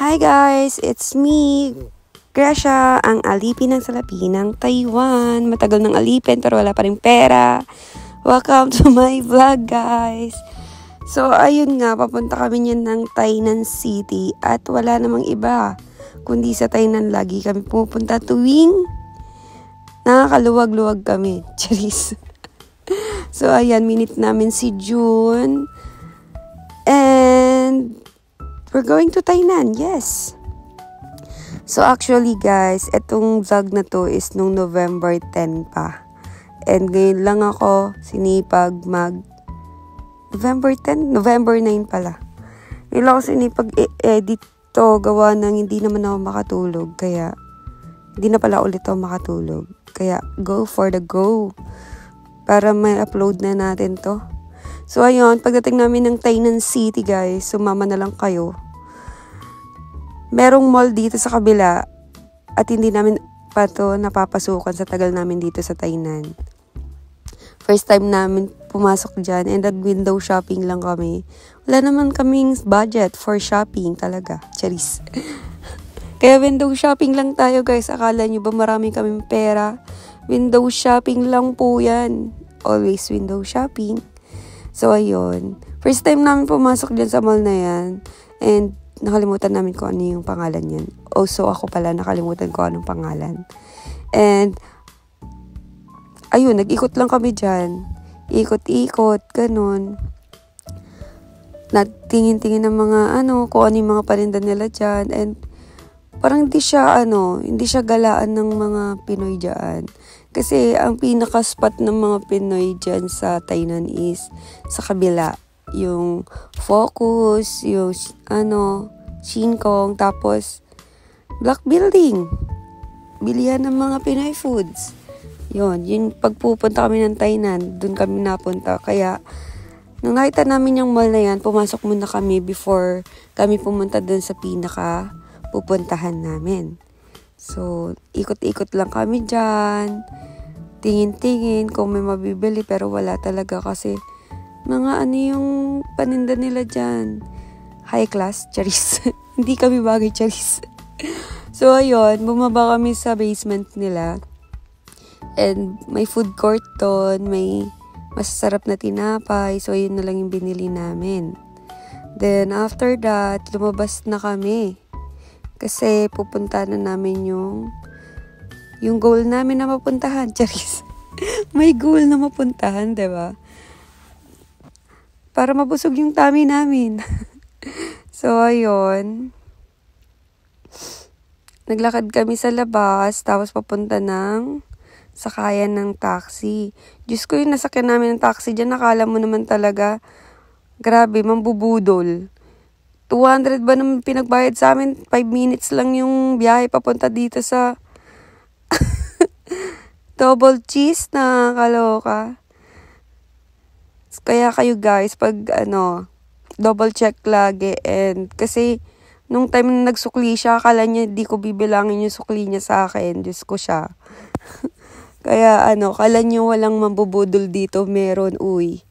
Hi guys, it's me, Gracia, ang alipin ng salapi ng Taiwan. Matagal nang alipin pero wala pa rin pera. Welcome to my vlog guys. So ayun nga, papunta kami niyan ng Tainan City at wala namang iba kundi sa Tainan lagi kami pupunta tuwing nakakaluwag-luwag kami. Charis. So ayan, minute namin si June and we're going to Tainan, yes. So actually guys, etong vlog na to is nung November 10 pa. And ngayon lang ako sinipag November 10? November 9 pala. Ngayon lang ako sinipag edit to, gawa ng hindi naman ako makatulog. Kaya, hindi na pala ulit ako makatulog. Kaya, go for the go. Para may upload na natin to. So ayun, pagdating namin ng Tainan City guys, sumama na lang kayo. Merong mall dito sa kabila at hindi namin pa to napapasukan sa tagal namin dito sa Tainan. First time namin pumasok dyan and nag-window shopping lang kami. Wala naman kaming budget for shopping talaga. Charis. Kaya window shopping lang tayo guys. Akala nyo ba marami kaming pera? Window shopping lang po yan. Always window shopping. So ayun. First time namin pumasok dyan sa mall na yan. And nakalimutan namin kung ano yung pangalan yan. Also, ako pala nakalimutan ko anong pangalan. And, ayun, nag-ikot lang kami dyan. Ikot-ikot, ganun. Natingin-tingin ng mga, kung ano yung mga paninda nila dyan. And, parang hindi siya galaan ng mga Pinoy dyan. Kasi, ang pinaka-spot ng mga Pinoy dyan sa Tainan is sa kabila. Yung Focus, yung Shinkong, tapos Black Building. Bilihan ng mga Pinoy foods. Yung pagpupunta kami ng Tainan, dun kami napunta. Kaya, nung nakita namin yung mall na yan, pumasok muna kami before kami pumunta dun sa pinaka pupuntahan namin. So, ikot-ikot lang kami dyan. Tingin-tingin kung may mabibili, pero wala talaga kasi mga yung paninda nila dyan. High class, charis. Hindi kami bagay, charis. So, ayun, bumaba kami sa basement nila. And may food court doon, may masasarap na tinapay. So, ayun na lang yung binili namin. Then, after that, lumabas na kami. Kasi, pupunta na namin yung goal namin na mapuntahan, charis. May goal na mapuntahan, diba? Para mabusog yung tummy namin. So, ayun. Naglakad kami sa labas, tapos papunta ng sakayan ng taxi. Diyos ko, yung nasakyan namin ng taxi dyan, nakala mo naman talaga, grabe, mambubudol. 200 ba naman pinagbayad sa amin? 5 minutes lang yung biyahe papunta dito sa double cheese na kaloka. Kaya kayo guys, pag double check lagi. And kasi nung time na nagsukli siya, akala niya di ko bibilangin yung sukli niya sa akin. Diyos ko siya. Kaya akala niyo walang mambubudol dito, meron, uy.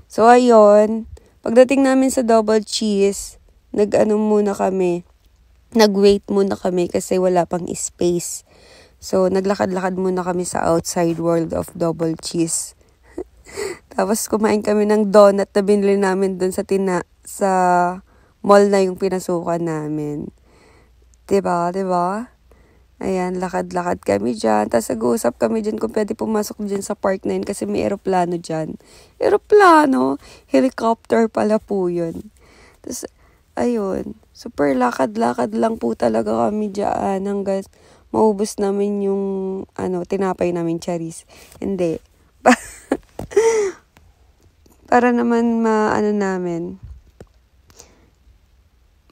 So ayun, pagdating namin sa double cheese, muna kami. Nag-wait muna kami kasi wala pang space. So naglakad-lakad muna kami sa outside world of double cheese. Tapos kumain kami ng donut na binili namin dun sa mall na yung pinasukan namin. Diba? Ayan, lakad-lakad kami dyan. Tapos nag-uusap kami dyan kung pwede pumasok dyan sa park na yun kasi may aeroplano dyan. Aeroplano? Helicopter pala po yun. Tapos, ayun. Super lakad-lakad lang po talaga kami dyan hanggang maubos namin yung tinapay namin, charis. Hindi. Para naman namin.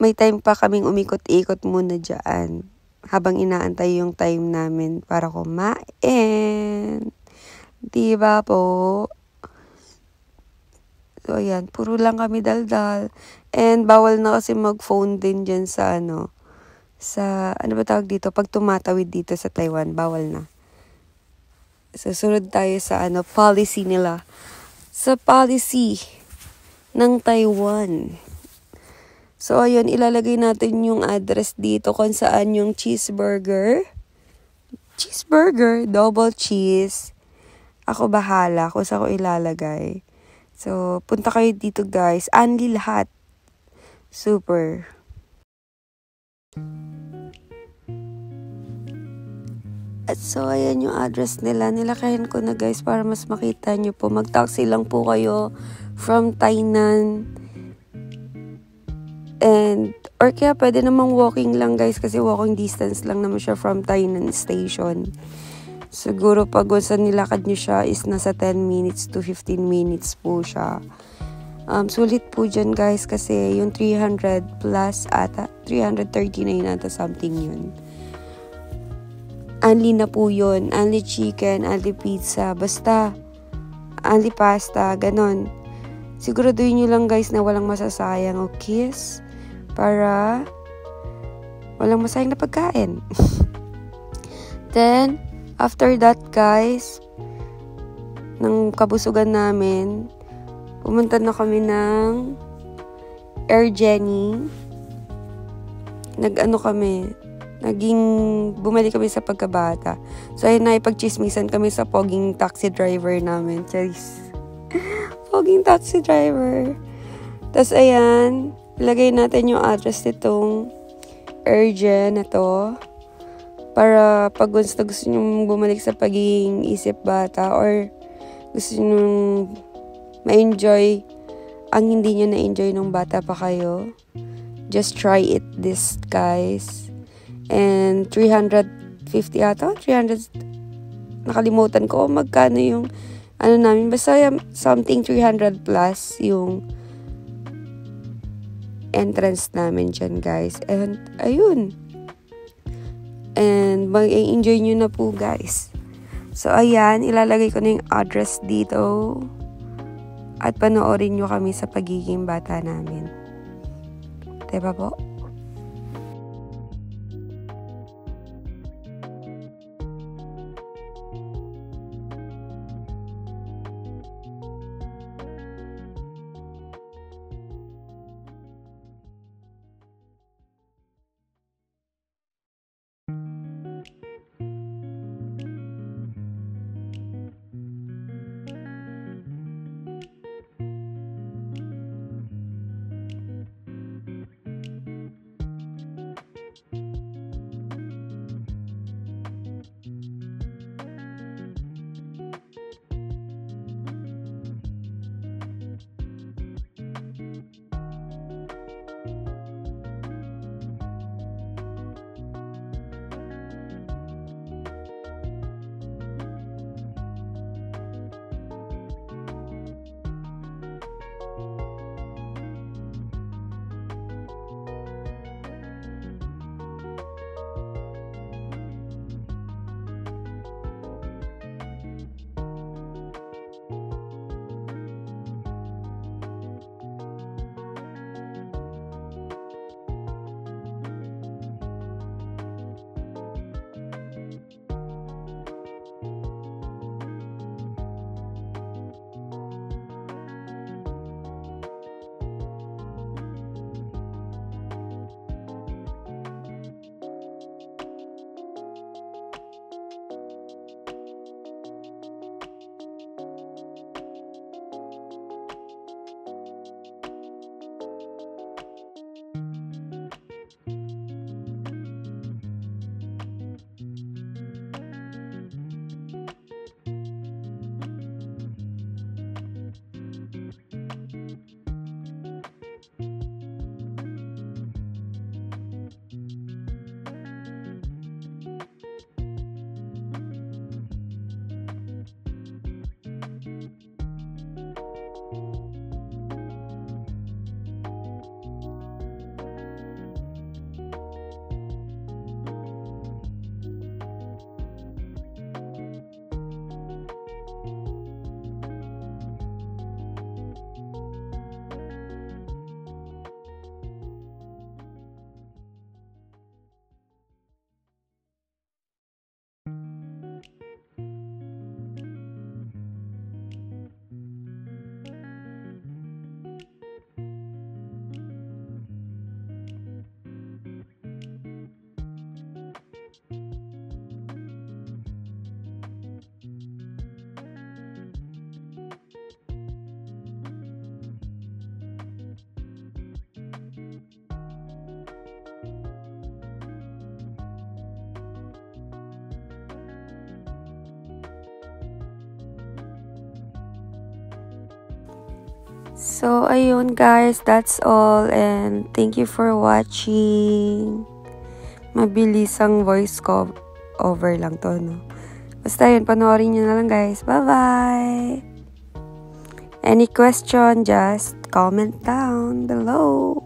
May time pa kaming umikot-ikot muna dyan. Habang inaantay yung time namin para kumain. Diba po? So, ayan. Puro lang kami daldal. And bawal na kasi mag-phone din dyan sa ano ba tawag dito? Pag tumatawid dito sa Taiwan, bawal na. Susunod tayo sa policy nila. Sa policy ng Taiwan. So, ayun, ilalagay natin yung address dito kung saan yung cheeseburger. Cheeseburger, double cheese. Ako bahala kung saan ko ilalagay. So, punta kayo dito guys. Only lahat. Super. At so, ayan yung address nila. Nilakayan ko na guys para mas makita nyo po. Mag-taxi lang po kayo from Tainan. Or kaya pwede namang walking lang guys kasi walking distance lang naman siya from Tainan Station. Siguro pag saan nilakad nyo siya is nasa 10 minutes to 15 minutes po siya. Sulit po dyan guys kasi yung 300 plus ata, 339 ata something yun. Only na po yun. Only chicken, only pizza, basta only pasta, ganon. Siguraduhin nyo lang guys na walang masasayang o kiss para walang masayang na pagkain. Then, after that guys, ng kabusugan namin, pumunta na kami ng Air Jenny. Bumalik kami sa pagkabata. So, ayun na, ipagchismisan kami sa poging taxi driver namin. Charis. Poging taxi driver. Tapos, ayan, ilagay natin yung address nitong Urgent na to. Para pag gusto nyo bumalik sa pagiging isip bata or gusto nyo ma-enjoy ang hindi nyo na-enjoy nung bata pa kayo, just try it this guys. And 350 ata? 300, nakalimutan ko magkano yung namin. Basta something 300 plus yung entrance namin dyan guys. And ayun. And mag-enjoy nyo na po guys. So ayan, ilalagay ko na yung address dito. At panoorin nyo kami sa pagiging bata namin. Diba po? So, ayun guys, that's all. And thank you for watching. Mabilis ang voice over lang to, no? Basta yun, panoorin nyo na lang guys. Bye-bye! Any question, just comment down below.